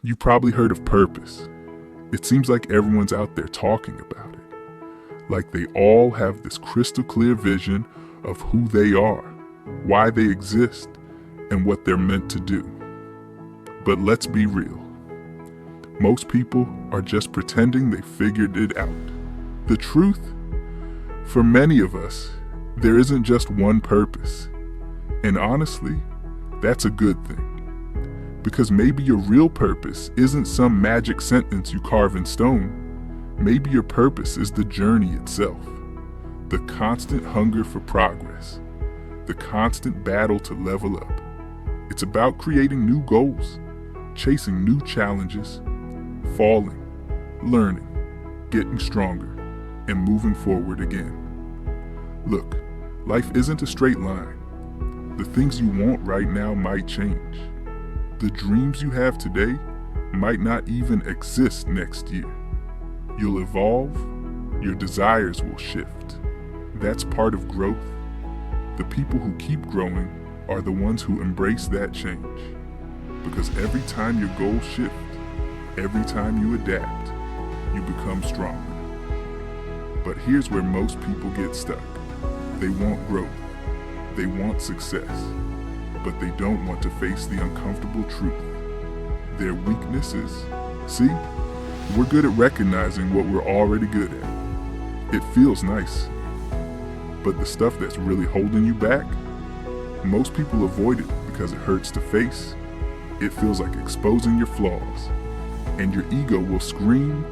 You probably heard of purpose. It seems like everyone's out there talking about it. Like they all have this crystal clear vision of who they are, why they exist, and what they're meant to do. But let's be real. Most people are just pretending they figured it out. The truth, for many of us, there isn't just one purpose. And honestly, that's a good thing. Because maybe your real purpose isn't some magic sentence you carve in stone. Maybe your purpose is the journey itself. The constant hunger for progress. The constant battle to level up. It's about creating new goals, chasing new challenges, falling, learning, getting stronger, and moving forward again. Look, life isn't a straight line. The things you want right now might change. The dreams you have today might not even exist next year. You'll evolve, your desires will shift. That's part of growth. The people who keep growing are the ones who embrace that change. Because every time your goals shift, every time you adapt, you become stronger. But here's where most people get stuck. They want growth. They want success. But they don't want to face the uncomfortable truth. Their weaknesses. See, we're good at recognizing what we're already good at. It feels nice. But the stuff that's really holding you back, most people avoid it because it hurts to face. It feels like exposing your flaws, and your ego will scream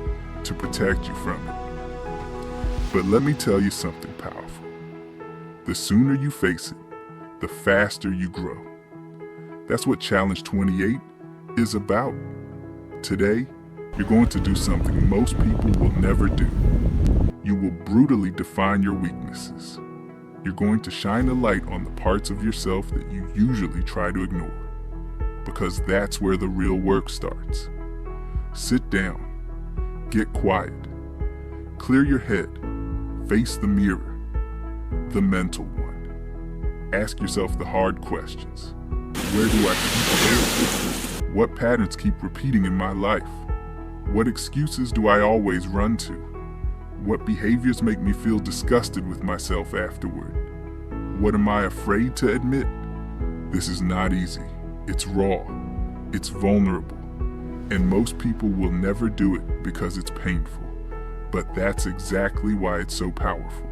to protect you from it. But let me tell you something powerful. The sooner you face it, the faster you grow. That's what Challenge 28 is about. Today, you're going to do something most people will never do. You will brutally define your weaknesses. You're going to shine a light on the parts of yourself that you usually try to ignore. Because that's where the real work starts. Sit down. Get quiet. Clear your head. Face the mirror. The mental one. Ask yourself the hard questions. Where do I keep failing? What patterns keep repeating in my life? What excuses do I always run to? What behaviors make me feel disgusted with myself afterward? What am I afraid to admit? This is not easy. It's raw. It's vulnerable. And most people will never do it because it's painful. But that's exactly why it's so powerful.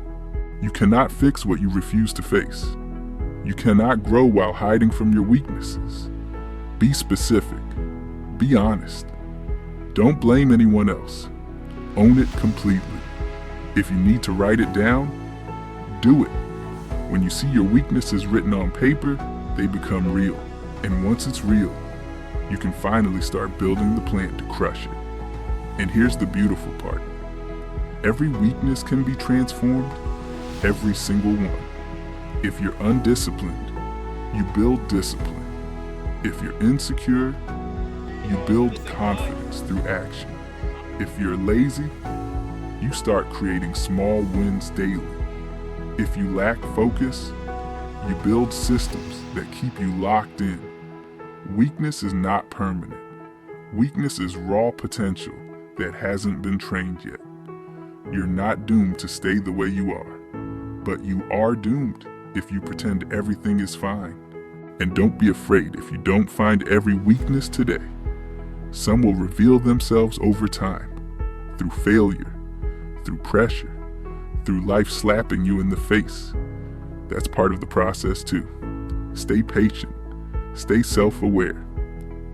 You cannot fix what you refuse to face. You cannot grow while hiding from your weaknesses. Be specific. Be honest. Don't blame anyone else. Own it completely. If you need to write it down, do it. When you see your weaknesses written on paper, they become real. And once it's real, you can finally start building the plan to crush it. And here's the beautiful part. Every weakness can be transformed, every single one. If you're undisciplined, you build discipline. If you're insecure, you build confidence through action. If you're lazy, you start creating small wins daily. If you lack focus, you build systems that keep you locked in. Weakness is not permanent. Weakness is raw potential that hasn't been trained yet. You're not doomed to stay the way you are, but you are doomed if you pretend everything is fine. And don't be afraid if you don't find every weakness today. Some will reveal themselves over time, through failure, through pressure, through life slapping you in the face. That's part of the process too. Stay patient, stay self-aware,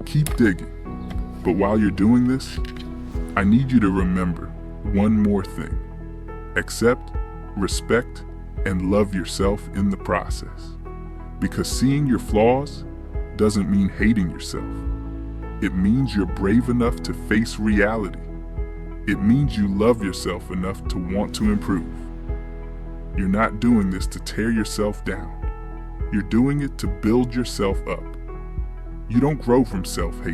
keep digging. But while you're doing this, I need you to remember one more thing. Accept, respect, and love yourself in the process. Because seeing your flaws doesn't mean hating yourself. It means you're brave enough to face reality. It means you love yourself enough to want to improve. You're not doing this to tear yourself down. You're doing it to build yourself up. You don't grow from self-hate.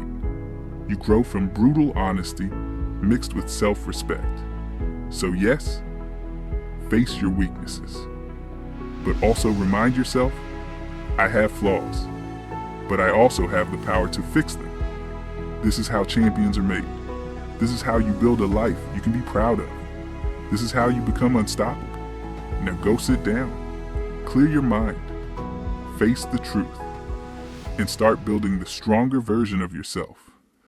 You grow from brutal honesty mixed with self-respect. So yes, face your weaknesses. But also remind yourself, I have flaws, but I also have the power to fix them. This is how champions are made. This is how you build a life you can be proud of. This is how you become unstoppable. Now go sit down, clear your mind, face the truth, and start building the stronger version of yourself